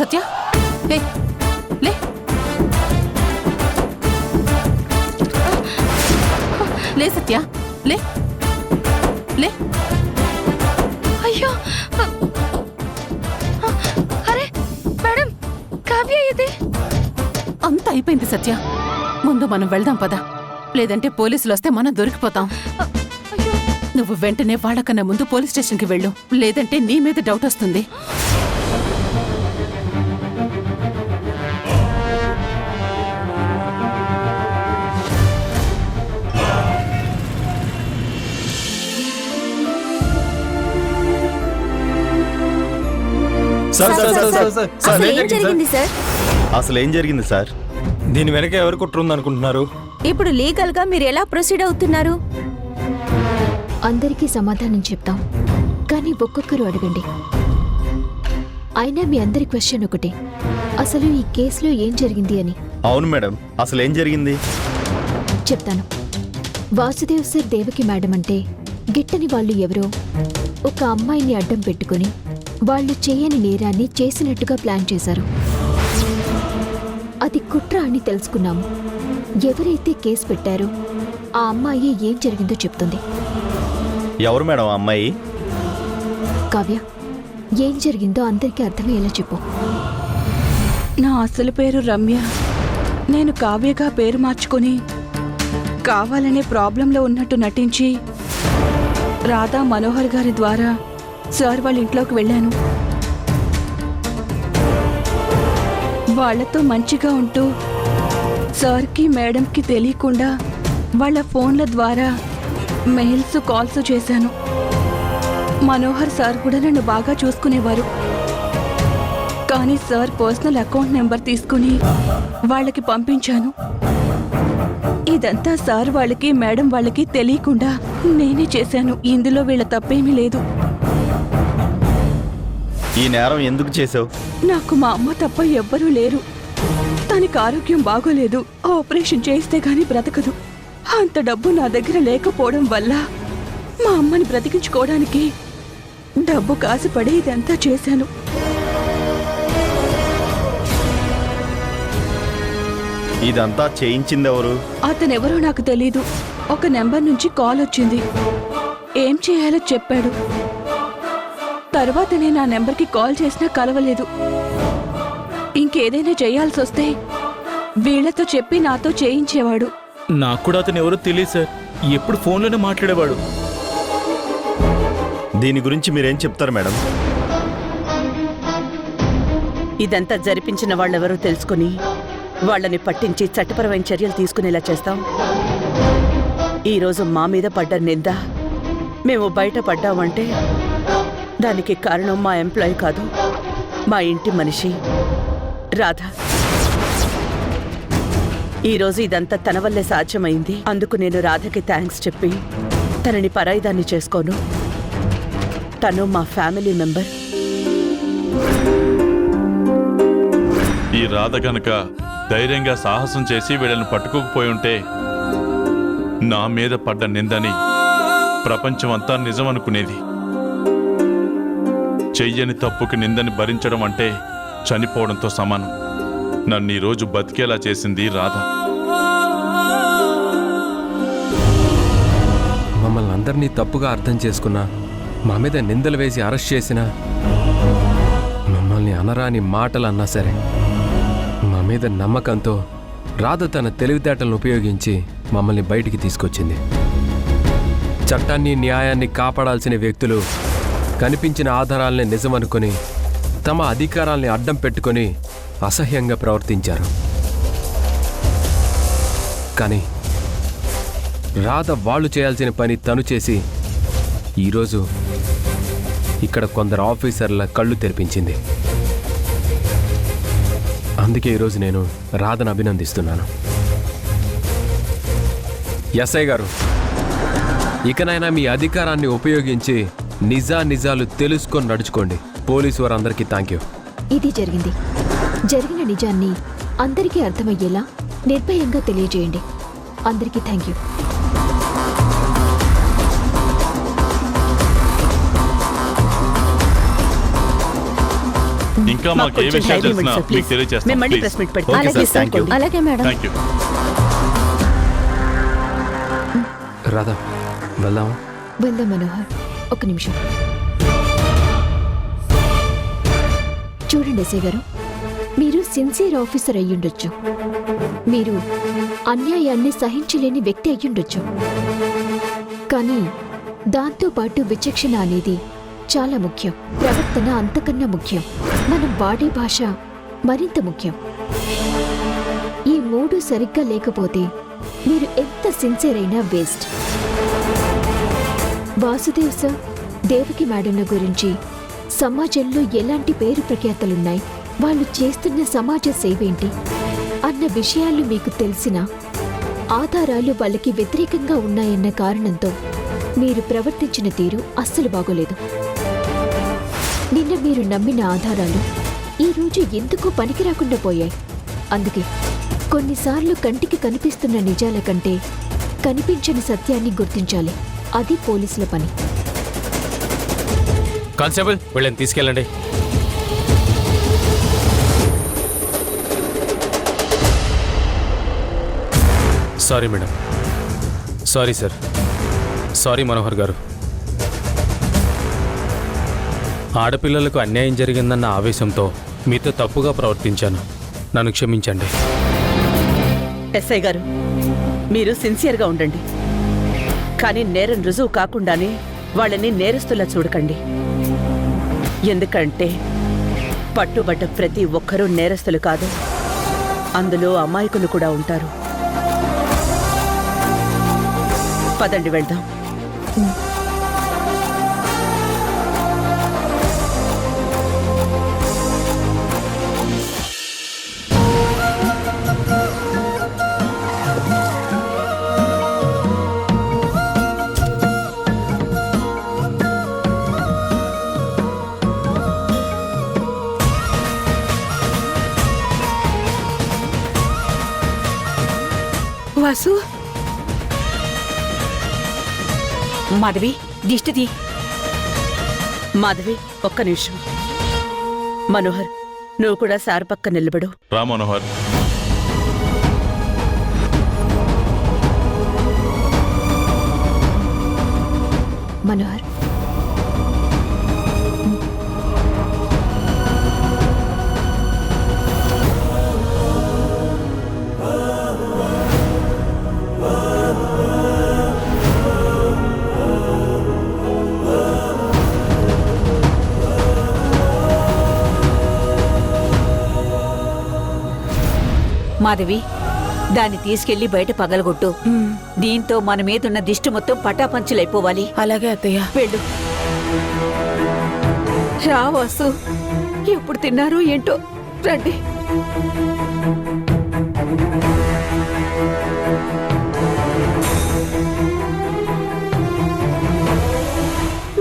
సత్య లే లే లే సత్య లే లే. అయ్యో అరే మేడం, కావ్య ఇది. అంత అయిపోయింది సత్య. ముందు మనం వెళ్దాం పద, లేదంటే పోలీసులు వస్తే మనం దొరికిపోతాం. నువ్వు వెంటనే వాళ్ళకన్నా ముందు పోలీస్ స్టేషన్కి వెళ్ళు, లేదంటే నీ మీద డౌట్ వస్తుంది. అసలు ఏం జరిగింది సార్? దీని వెనక ఎవరు కుట్రుంది అనుకుంటున్నారు? ఇప్పుడు లీగల్ గా మీరు ఎలా ప్రొసీడ్ అవుతున్నారు? అందరికీ సమాధానం చెప్తాం, కానీ ఒక్కొక్కరు అడగండి. అయినా మీ అందరి క్వశ్చన్ ఒకటే, అసలు ఈ కేసులో ఏం జరిగింది అని. అవును మేడం, అసలు ఏం జరిగింది చెప్తాను. వాసుదేవ్ సార్ దేవకి మేడం అంటే గిట్టని వాళ్ళు ఎవరో ఒక అమ్మాయిని అడ్డం పెట్టుకుని వాళ్ళు చేయని నేరాన్ని చేసినట్టుగా ప్లాన్ చేశారు. అది కుట్ర అని తెలుసుకున్నాము. ఎవరైతే కేసు పెట్టారో ఆ అమ్మాయి ఏం జరిగిందో చెప్తుంది. ఎవరు మేడం ఆ అమ్మాయి? కావ్య, ఏం జరిగిందో అందరికీ అర్థమయ్యేలా చెప్పు. నా అసలు పేరు రమ్య. నేను కావ్యగా పేరు మార్చుకుని కావాలనే ప్రాబ్లంలో ఉన్నట్టు నటించి రాధా మనోహర్ గారి ద్వారా సార్ వాళ్ళ ఇంట్లోకి వెళ్ళాను. వాళ్లతో మంచిగా ఉంటూ సార్కి మేడంకి తెలియకుండా వాళ్ళ ఫోన్ల ద్వారా మెయిల్స్ కాల్స్ చేశాను. మనోహర్ సార్ కూడా నన్ను బాగా చూసుకునేవారు. కానీ సార్ పర్సనల్ అకౌంట్ నెంబర్ తీసుకుని వాళ్ళకి పంపించాను. ఇదంతా సార్ వాళ్ళకి మేడం వాళ్ళకి తెలియకుండా నేనే చేశాను. ఇందులో వీళ్ళ తప్పేమీ లేదు. ఈ నేరం ఎందుకు చేసావు? నాకు మా అమ్మ తప్ప ఎవ్వరూ లేరు. తనకి ఆరోగ్యం బాగోలేదు, ఆపరేషన్ చేస్తే గానీ బ్రతకదు. అంత డబ్బు నా దగ్గర లేకపోవడం వల్ల మా అమ్మని బ్రతికించుకోవడానికి డబ్బు కాసుపడి ఇదంతా చేశాను. ఇదంతా చేయించిందెవరు? అతనెవరో నాకు తెలీదు. ఒక నెంబర్ నుంచి కాల్ వచ్చింది. ఏం చేయాలో చెప్పాడు. తర్వాత నేను ఆ నెంబర్కి కాల్ చేసినా కలవలేదు. ఇంకేదైనా చేయాల్సి వస్తే వీళ్లతో చెప్పి నాతో చేయించేవాడు. నాకు కూడా అతను ఎవరో తెలియదు సార్. ఎప్పుడు ఫోన్లోనే మాట్లాడేవాడు. దీని గురించి మీరేం చెప్తారు మేడం? ఇదంతా జరిపించిన వాళ్ళెవరో తెలుసుకుని వాళ్ళని పట్టించి చట్టపరమైన చర్యలు తీసుకునేలా చేస్తాం. ఈరోజు మా మీద పడ్డ నింద మేము బయట పడ్డామంటే దానికి కారణం మా ఎంప్లాయీ కాదు, మా ఇంటి మనిషి రాధ. ఈరోజు ఇదంతా తన వల్లే సాధ్యమైంది. అందుకు నేను రాధకి థ్యాంక్స్ చెప్పి తనని పరాయిదాన్ని చేసుకోను. తను మా ఫ్యామిలీ మెంబర్. ఈ రాధ గనక ధైర్యంగా సాహసం చేసి వీళ్ళని పట్టుకోకపోయి ఉంటే నా మీద పడ్డ నిందని ప్రపంచమంతా నిజమనుకునేది. చెయ్యని తప్పుకి నిందని భరించడం అంటే చనిపోవడంతో సమానం. నన్ను ఈరోజు బతికేలా చేసింది రాధ. మమ్మల్ని అందరినీ తప్పుగా అర్థం చేసుకున్నా, మా మీద నిందలు వేసి అరెస్ట్ చేసినా, మమ్మల్ని అనరాని మాటలు అన్నా సరే, మా మీద నమ్మకంతో రాధ తన తెలివితేటలను ఉపయోగించి మమ్మల్ని బయటికి తీసుకొచ్చింది. చట్టాన్ని న్యాయాన్ని కాపాడాల్సిన వ్యక్తులు కనిపించిన ఆధారాలని నిజమనుకొని తమ అధికారాల్ని అడ్డం పెట్టుకొని అసహ్యంగా ప్రవర్తించారు. కానీ రాధ వాళ్ళు చేయాల్సిన పని తను చేసి ఈరోజు ఇక్కడ కొందరు ఆఫీసర్ల కళ్ళు తెరిపించింది. అందుకే ఈరోజు నేను రాధను అభినందిస్తున్నాను. ఎస్ఐ గారు, ఇకనైనా మీ అధికారాన్ని ఉపయోగించి నిజాలు తెలుసుకొని నడుచుకోండి. పోలీసు వారందరికీ థ్యాంక్ యూ. ఇది జరిగింది. జరిగిన నిజాన్ని అందరికీ అర్థమయ్యేలా నిర్భయంగా తెలియజేయండి. అందరికీ థ్యాంక్ యూ. ఇంకా మాకు మాకు ఏ కొంచెం విషయాలు టైం తెలిసినా ఇవ్వండి సార్, మీకు ప్లీజ్. మేము తెలియజేస్తాం మళ్ళీ ప్లీజ్. ప్రెస్ మీట్ పెడతాం. ఓకే అలాగే సార్, థ్యాంక్ యూ. అలాగే మేడం. Thank you. రాధా వెళ్దామా? వెళ్దాం మనోహర్, ఒక నిమిషం. చూడండి ఎస్ఐ గారు, మీరు సిన్సియర్ ఆఫీసర్ అయ్యుండొచ్చు, మీరు అన్యాయాన్ని సహించలేని వ్యక్తి అయ్యుండొచ్చు, కానీ దాంతోపాటు విచక్షణ అనేది చాలా ముఖ్యం. ప్రవర్తన అంతకన్నా ముఖ్యం. మనం వాడే భాష మరింత ముఖ్యం. ఈ మూడు సరిగ్గా లేకపోతే మీరు ఎంత సిన్సియర్ అయినా వేస్ట్. వాసుదేవ్ సార్, దేవకి మేడంల గురించి సమాజంలో ఎలాంటి పేరు ప్రఖ్యాతలున్నాయి, వాళ్ళు చేస్తున్న సమాజ సేవేంటి అన్న విషయాలు మీకు తెలిసిన ఆధారాలు వాళ్ళకి వ్యతిరేకంగా ఉన్నాయన్న కారణంతో మీరు ప్రవర్తించిన తీరు అస్సలు బాగోలేదు. నిన్న మీరు నమ్మిన ఆధారాలు ఈరోజు ఎందుకు పనికి రాకుండా పోయాయి. అందుకే కొన్నిసార్లు కంటికి కనిపిస్తున్న నిజాల కంటే కనిపించని సత్యాన్ని గుర్తించాలి. అది పోలీసుల పని. కానిస్టేబుల్ వీళ్ళని తీసుకెళ్ళండి. Sorry madam. Sorry sir. Sorry Manohar గారు. ఆడపిల్లలకు అన్యాయం జరిగిందన్న ఆవేశంతో మీతో తప్పుగా ప్రవర్తించాను. నన్ను క్షమించండి. ఎస్ఐ గారు, మీరు సిన్సియర్గా ఉండండి, కానీ నేరం రుజువు కాకుండానే వాళ్ళని నేరస్తులా చూడకండి. ఎందుకంటే పట్టుబడ్డ ప్రతి ఒక్కరూ నేరస్తులు కాదు, అందులో అమాయకులు కూడా ఉంటారు. పదండి వెళ్దాం. వాసు, మాధవి, దిష్టిది. మాధవి, ఒక్క నిమిషం. మనోహర్, నువ్వు కూడా సార్ పక్క నిలబడు. రా మనోహర్. మనోహర్, మాధవి, దాన్ని తీసుకెళ్లి బయట పగలగొట్టు. దీంతో మన మీదున్న దిష్టి మొత్తం పటాపంచులైపోవాలి. అలాగే అత్తయ్య. వెళ్ళు. రా వాసు, ఎప్పుడు తిన్నారో ఏంటో. రండి.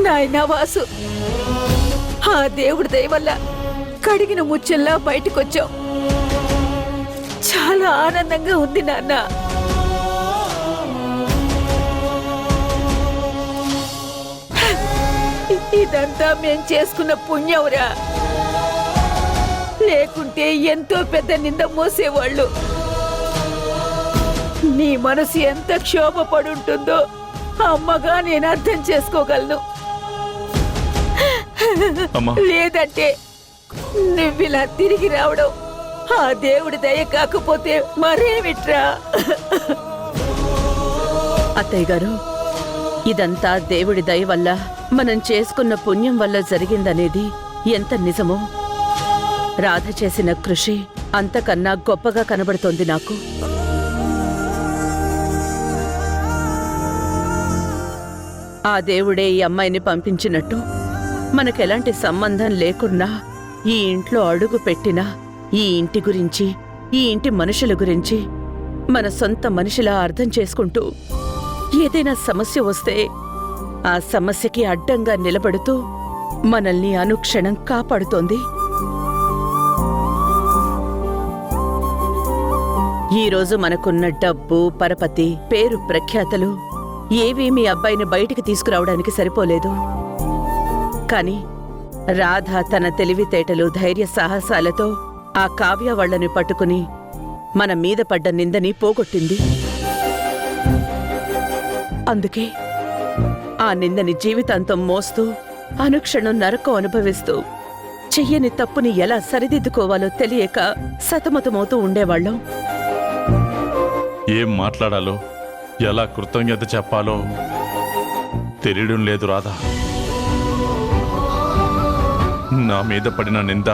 నాయనా వాసు, ఆ దేవుడి దయ వల్ల కడిగిన ముచ్చల్లా బయటకొచ్చావు. చాలా ఆనందంగా ఉంది నాన్న. ఇదంతా మేం చేసుకున్న పుణ్యవురా, లేకుంటే ఎంతో పెద్ద నింద మోసేవాళ్ళు. నీ మనసు ఎంత క్షోభపడుంటుందో అమ్మగా నేను అర్థం చేసుకోగలను. అమ్మా. లేదంటే నువ్విలా తిరిగి రావడం ఆ దేవుడి దయ కాకపోతే మరేమిట్రా. అత్తయ్య గారు, ఇదంతా దేవుడి దయ వల్ల, మనం చేసుకున్న పుణ్యం వల్ల జరిగిందనేది ఎంత నిజమో రాధ చేసిన కృషి అంతకన్నా గొప్పగా కనబడుతోంది నాకు. ఆ దేవుడే ఈ అమ్మాయిని పంపించినట్టు మనకెలాంటి సంబంధం లేకున్నా ఈ ఇంట్లో అడుగు పెట్టినా ఈ ఇంటి గురించి, ఈ ఇంటి మనుషుల గురించి మన సొంత మనిషిలా అర్థం చేసుకుంటూ ఏదైనా సమస్య వస్తే ఆ సమస్యకి అడ్డంగా నిలబడుతూ మనల్ని అనుక్షణం కాపాడుతోంది. ఈరోజు మనకున్న డబ్బు, పరపతి, పేరు, ప్రఖ్యాతలు ఏవీ మీ అబ్బాయిని బయటికి తీసుకురావడానికి సరిపోలేదు. కానీ రాధ తన తెలివితేటలు ధైర్య సాహసాలతో ఆ కావ్య వాళ్ళని పట్టుకుని మన మీద పడ్డ నిందని పోగొట్టింది. అందుకే ఆ నిందని జీవితాంతం మోస్తూ అనుక్షణం నరకం అనుభవిస్తూ చెయ్యని తప్పుని ఎలా సరిదిద్దుకోవాలో తెలియక సతమతమవుతూ ఉండేవాళ్ళం. ఏం మాట్లాడాలో ఎలా కృతజ్ఞత చెప్పాలో తెలియడం లేదు రాధా. నా మీద పడిన నింద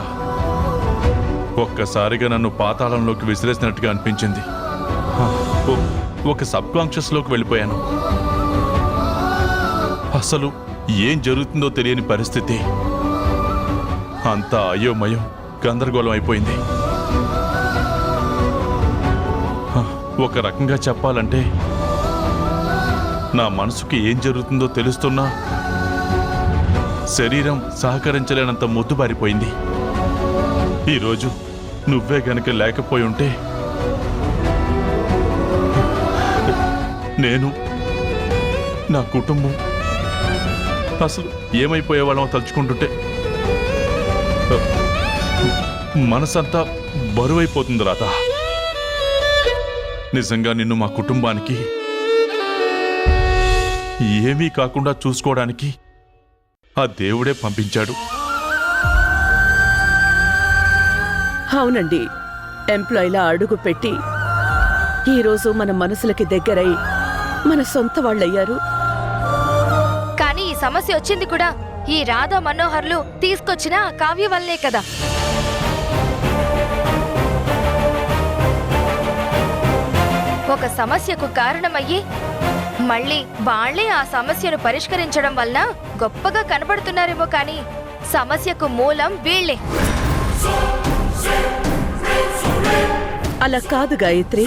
ఒక్కసారిగా నన్ను పాతాళంలోకి విసిరేసినట్టుగా అనిపించింది. ఒక సబ్ కాన్షియస్లోకి వెళ్ళిపోయాను. అసలు ఏం జరుగుతుందో తెలియని పరిస్థితి. అంతా అయోమయం, గందరగోళం అయిపోయింది. ఒక రకంగా చెప్పాలంటే నా మనసుకి ఏం జరుగుతుందో తెలుస్తున్నా శరీరం సహకరించలేనంత మొద్దుబారిపోయింది. ఈరోజు నువ్వే గనక లేకపోయి ఉంటే నేను, నా కుటుంబం అసలు ఏమైపోయేవాళ్ళమో తలుచుకుంటుంటే మనసంతా బరువైపోతుంది రాధా. నిజంగా నిన్ను మా కుటుంబానికి ఏమీ కాకుండా చూసుకోవడానికి ఆ దేవుడే పంపించాడు. అవునండి, ఎంప్లాయీలా అడుగు పెట్టి ఈరోజు మన మనసులకి దగ్గరై మన సొంత వాళ్ళయ్యారు. కానీ ఈ సమస్య వచ్చింది కూడా ఈ రాధా మనోహర్లు తీసుకొచ్చిన ఆ కావ్య వల్లే కదా. ఒక సమస్యకు కారణమయ్యి మళ్ళీ వాళ్లే ఆ సమస్యను పరిష్కరించడం వల్ల గొప్పగా కనబడుతున్నారేమో కానీ సమస్యకు మూలం వీళ్లే. అలా కాదు గాయత్రి.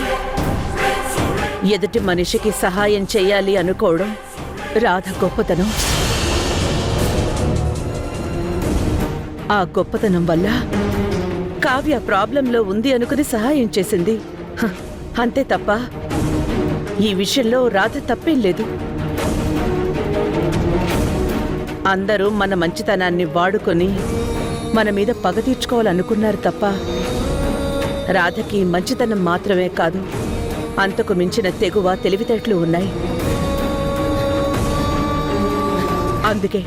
ఎదుటి మనిషికి సహాయం చెయ్యాలి అనుకోవడం రాధ గొప్పతనం. ఆ గొప్పతనం వల్ల కావ్య ప్రాబ్లంలో ఉంది అనుకుని సహాయం చేసింది. అంతే తప్ప ఈ విషయంలో రాధ తప్పేం లేదు. అందరూ మన మంచితనాన్ని వాడుకొని మన మీద పగ తీర్చుకోవాలనుకున్నారు తప్ప రాధకి మంచితనం మాత్రమే కాదు, అంతకు మించిన తెగువ తెలివితేటలు ఉన్నాయి. అందుకే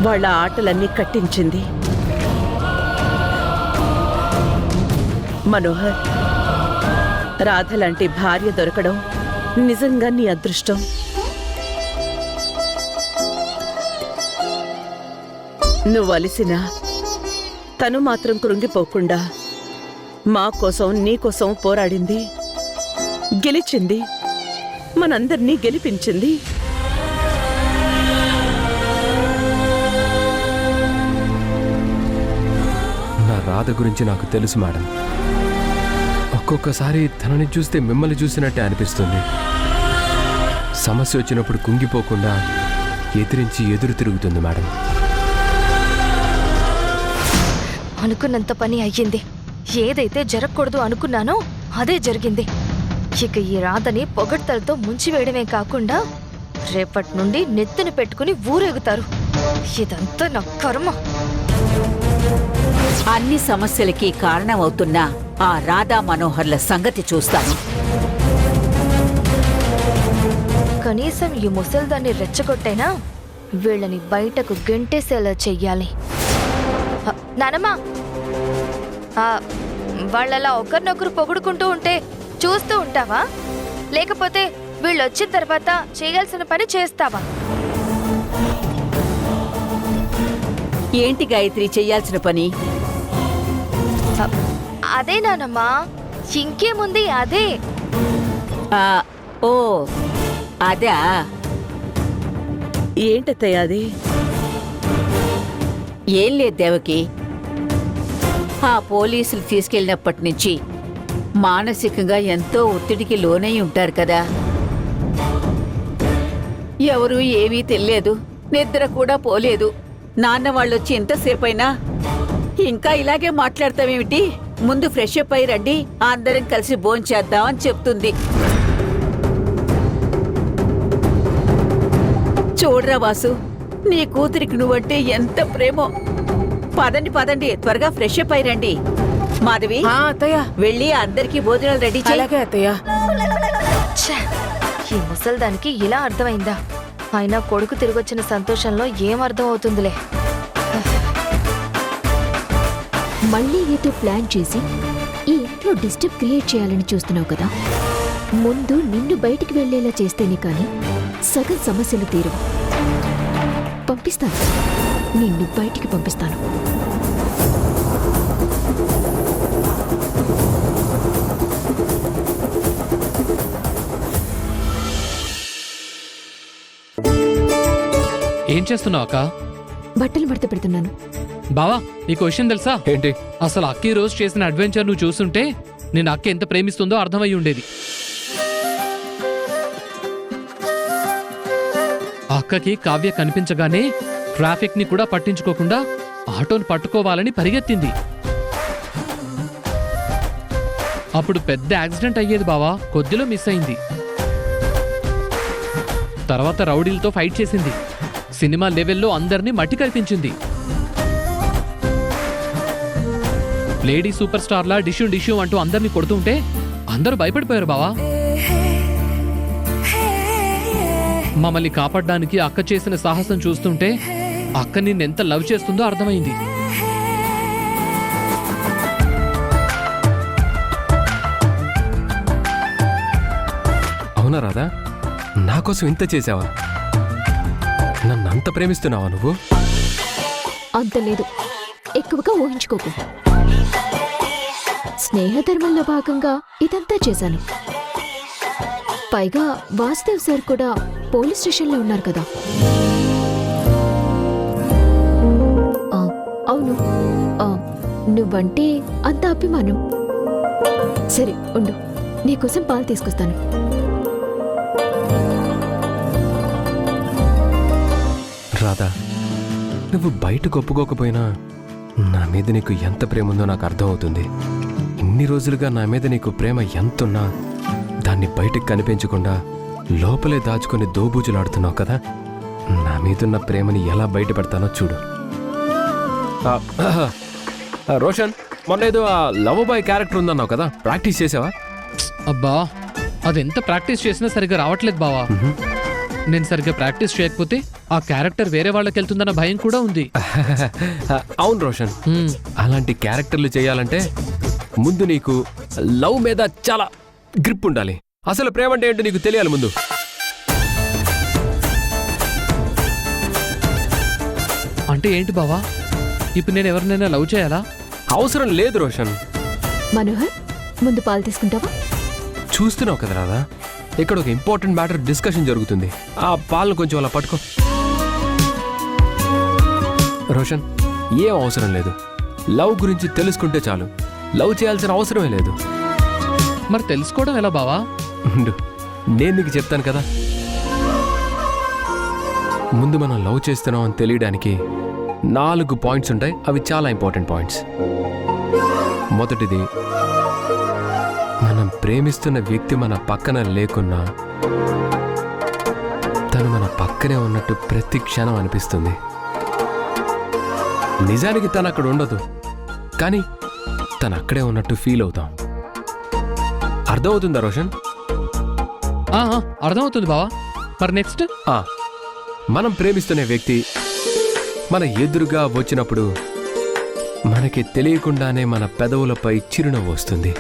వాళ్ళ ఆటలన్నీ కట్టించింది. మనోహర్, రాధ లాంటి భార్య దొరకడం నిజంగా నీ అదృష్టం. నువ్వు అలిసినా తను మాత్రం కృంగిపోకుండా మా కోసం నీ కోసం పోరాడింది, గెలిచింది, మనందర్నీ గెలిపించింది. నా రాధ గురించి నాకు తెలుసు మేడం. ఒక్కొక్కసారి తనని చూస్తే మిమ్మల్ని చూసినట్టే అనిపిస్తుంది. సమస్య వచ్చినప్పుడు కుంగిపోకుండా ఎదిరించి ఎదురు తిరుగుతుంది మేడం. అనుకున్నంత పని అయ్యింది. ఏదైతే జరగకూడదు అనుకున్నానో అదే జరిగింది. ఇక ఈ రాధని పొగడ్తలతో ముంచివేయడమే కాకుండా రేపటి నుండి నెత్తిన పెట్టుకుని ఊరేగుతారు. ఇదంతా నా కర్మ. అన్ని సమస్యలకి కారణమవుతున్న ఆ రాధా మనోహర్ల సంగతి చూస్తాను. కనీసం ఈ ముసల్దాన్ని రెచ్చగొట్టైనా వీళ్ళని బయటకు గెంటేసేలా చెయ్యాలి. నానమ్మా, వాళ్ళలా ఒకరినొకరు పొగుడుకుంటూ ఉంటే చూస్తూ ఉంటావా? లేకపోతే వీళ్ళు వచ్చిన తర్వాత చేయాల్సిన పని చేస్తావా? ఏంటి గాయత్రి చెయ్యాల్సిన పని? అదే నానమ్మా, ఇంకేముంది అదే. ఓ అదా? ఏంటత్తయ్య అది? ఏం లేదు దేవకి. ఆ పోలీసులు తీసుకెళ్ళినప్పటి నుంచి మానసికంగా ఎంతో ఒత్తిడికి లోనై ఉంటారు కదా. ఎవరూ ఏమీ తెలియదు, నిద్ర కూడా పోలేదు. నాన్న వాళ్ళొచ్చి ఎంతసేపైనా ఇంకా ఇలాగే మాట్లాడతామేమిటి? ముందు ఫ్రెష్ అప్ అయి రండి, అందరం కలిసి భోంచేద్దామని చెప్తుంది. చూడరా వాసు, నీ కూతురికి నువ్వంటే ఎంత ప్రేమో. పదండి పదండి, త్వరగా ఫ్రెష్ అప్ అయి రండి. మాధవి, అత్తయ్య. వెళ్ళి అందరికీ భోజనాలు రెడీ చేయి. అలాగే అత్తయ్య. ఛే! ఈ ముసల్దానికి ఇలా అర్థమైందా? అయినా కొడుకు తిరిగొచ్చిన సంతోషంలో ఏం అర్థం అవుతుందిలే. మళ్ళీ ఏదో ప్లాన్ చేసి ఈ ఇంట్లో డిస్టర్బ్ క్రియేట్ చేయాలని చూస్తున్నావు కదా. ముందు నిన్ను బయటికి వెళ్లేలా చేస్తేనే కానీ సగం సమస్యలు తీరవు. పంపిస్తాను, నిన్ను బయటికి పంపిస్తాను. ఏం చేస్తున్నావు అక్క? బట్టలు మడత పెడుతున్నాను. బావా, నీకు విషయం తెలుసా? ఏంటి? అసలు అక్క ఈ రోజు చేసిన అడ్వెంచర్ నువ్వు చూస్తుంటే నేను అక్క ఎంత ప్రేమిస్తుందో అర్థమై ఉండేది. అక్కకి కావ్య కనిపించగానే ట్రాఫిక్ ని కూడా పట్టించుకోకుండా ఆటోను పట్టుకోవాలని పరిగెత్తింది. అప్పుడు పెద్ద యాక్సిడెంట్ అయ్యేది బావా, కొద్దిలో మిస్ అయింది. తర్వాత రౌడీలతో ఫైట్ చేసింది. సినిమా లెవెల్లో అందరినీ మట్టి కల్పించింది. లేడీ సూపర్ స్టార్లా డిష్యూ డిష్యూ అంటూ అందరినీ కొడుతుంటే అందరూ భయపడిపోయారు బావా. మమ్మల్ని కాపాడడానికి అక్క చేసిన సాహసం చూస్తుంటే అక్క నిన్నెంత లవ్ చేస్తుందో అర్థమైంది. అవునా రాధా? నా కోసం ఇంత చేసావా? నన్నంత ప్రేమిస్తున్నావా నువ్వు? అంత లేదు, ఎక్కువగా ఊహించుకోకు. స్నేహధర్మంలో భాగంగా ఇదంతా చేశాను. పైగా వాసుదేవ్ సార్ కూడా పోలీస్ స్టేషన్లో ఉన్నారు కదా. అవును, నువ్వంటే అంత అభిమానం. సరే ఉండు, నీకోసం పాలు తీసుకొస్తాను. రాధా, నువ్వు బయటకు ఒప్పుకోకపోయినా నా మీద నీకు ఎంత ప్రేమ ఉందో నాకు అర్థమవుతుంది. ఇన్ని రోజులుగా నా మీద నీకు ప్రేమ ఎంతున్నా దాన్ని బయటకు కనిపించకుండా లోపలే దాచుకొని దోబూజులాడుతున్నావు కదా. నా మీదున్న ప్రేమని ఎలా బయట పెడతానో చూడు. రోషన్, మొన్న ఏదో ఆ లవ్ బాయ్ క్యారెక్టర్ ఉందన్నావు కదా, ప్రాక్టీస్ చేసావా? అబ్బా, అదెంత ప్రాక్టీస్ చేసినా సరిగ్గా రావట్లేదు బావా. నేను సరిగ్గా ప్రాక్టీస్ చేయకపోతే ఆ క్యారెక్టర్ వేరే వాళ్ళకి వెళ్తుందన్న భయం కూడా ఉంది. అవును రోషన్, అలాంటి క్యారెక్టర్లు చేయాలంటే ముందు నీకు లవ్ మీద చాలా గ్రిప్ ఉండాలి. అసలు ప్రేమ అంటే ఏంటో నీకు తెలియాలి ముందు. అంటే ఏంటి బావా? ఇప్పుడు నేను ఎవరినైనా లవ్ చేయాలా? అవసరం లేదు రోషన్. మనోహర్, ముందు పాలు తీసుకుంటావా? చూస్తున్నావు కదా రాదా, ఇక్కడ ఒక ఇంపార్టెంట్ మ్యాటర్ డిస్కషన్ జరుగుతుంది. ఆ పాలను కొంచెం అలా పట్టుకో. రోషన్, ఏం అవసరం లేదు. లవ్ గురించి తెలుసుకుంటే చాలు. లవ్ చేయాల్సిన అవసరమే లేదు. మరి తెలుసుకోవడం ఎలా బావా? నేను నీకు చెప్తాను కదా. ముందు మనం లవ్ చేస్తున్నాం అని తెలియడానికి 4 పాయింట్స్ ఉంటాయి. అవి చాలా ఇంపార్టెంట్ పాయింట్స్. మొదటిది, మనం ప్రేమిస్తున్న వ్యక్తి మన పక్కన లేకున్నా తను మన పక్కనే ఉన్నట్టు ప్రతి క్షణం అనిపిస్తుంది. నిజానికి తను అక్కడ ఉండదు, కానీ తను అక్కడే ఉన్నట్టు ఫీల్ అవుతాం. అర్థమవుతుందా రోషన్? అర్థమవుతుంది బావా. మరి నెక్స్ట్, మనం ప్రేమిస్తున్న వ్యక్తి మన ఎదురుగా వచ్చినప్పుడు మనకి తెలియకుండానే మన పెదవులపై చిరునవ్వు వస్తుంది.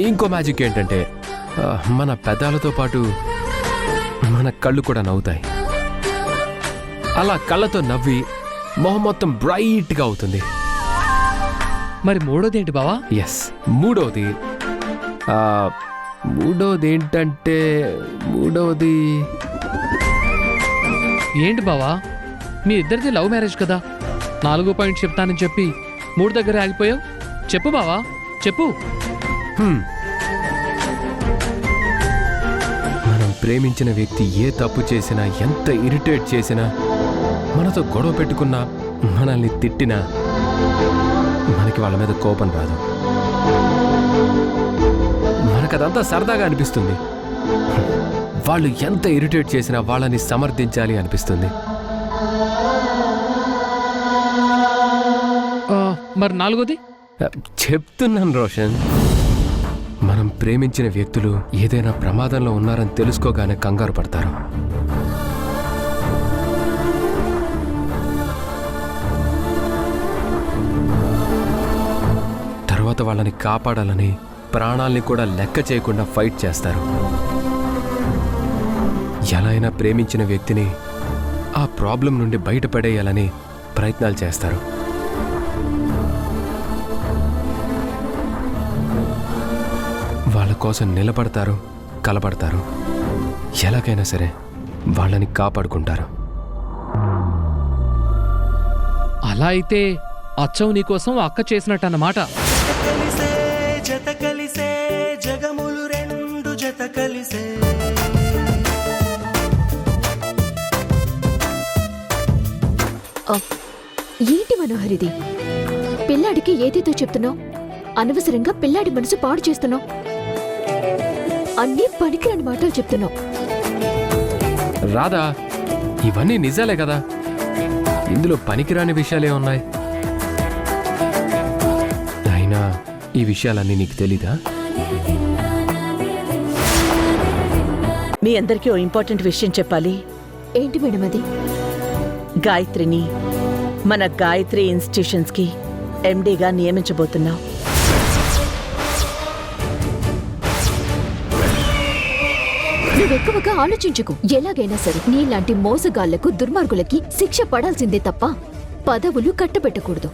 ఇంకో మ్యాజిక్ ఏంటంటే మన పెదాలతో పాటు మన కళ్ళు కూడా నవ్వుతాయి. అలా కళ్ళతో నవ్వి మొహం మొత్తం బ్రైట్గా అవుతుంది. మరి మూడోది ఏంటి బావా? ఎస్, మూడోది ఏంటంటే ఏంటి బావా, మీ ఇద్దరిది లవ్ మ్యారేజ్ కదా. 4 పాయింట్ చెప్తానని చెప్పి 3 దగ్గర ఆగిపోయావు. చెప్పు బావా, చెప్పు. మనం ప్రేమించిన వ్యక్తి ఏ తప్పు చేసినా, ఎంత ఇరిటేట్ చేసినా, మనతో గొడవ పెట్టుకున్నా, మనల్ని తిట్టినా మనకి వాళ్ళ మీద కోపం రాదు. మనకదంతా సరదాగా అనిపిస్తుంది. వాళ్ళు ఎంత ఇరిటేట్ చేసినా వాళ్ళని సమర్థించాలి అనిపిస్తుంది. మరి నాలుగోది? చెప్తున్నాను రోషన్, మనం ప్రేమించిన వ్యక్తులు ఏదైనా ప్రమాదంలో ఉన్నారని తెలుసుకోగానే కంగారు పడతారు. తర్వాత వాళ్ళని కాపాడాలని ప్రాణాల్ని కూడా లెక్క చేయకుండా ఫైట్ చేస్తారు. ఎలా అయినా ప్రేమించిన వ్యక్తిని ఆ ప్రాబ్లం నుండి బయటపడేయాలని ప్రయత్నాలు చేస్తారు. వాళ్ళ కోసం నిలబడతారు, కలబడతారు. ఎలాగైనా సరే వాళ్ళని కాపాడుకుంటారు. అలా అయితే అచ్చం నీకోసం అక్క చేసినట్టన్నమాట. ఏంటి మనోహర్ ఇది? పిల్లాడికి ఏదేదో చెప్తున్నావు, అనవసరంగా పిల్లాడి మనసు పాడు చేస్తున్నావు, అన్నీ పనికిరాని మాటలు చెప్తున్నావు. రాధా, ఇవన్నీ నిజాలే కదా, ఇందులో పనికిరాని విషయాలే ఉన్నాయి. అయినా ఈ విషయాలన్నీ నీకు తెలీదా? మీ అందరికీ ఓ ఇంపార్టెంట్ విషయం చెప్పాలి. ఏంటి మేడం అది? గాయత్రిని మన గాయత్రి ఇన్స్టిట్యూషన్స్కి ఎండీగా నియమించబోతున్నాం. నువ్వెక్కువగా ఆలోచించుకు. ఎలాగైనా సరే నీలాంటి మోసగాళ్లకు, దుర్మార్గులకి శిక్ష పడాల్సిందే తప్ప పదవులు కట్టబెట్టకూడదు.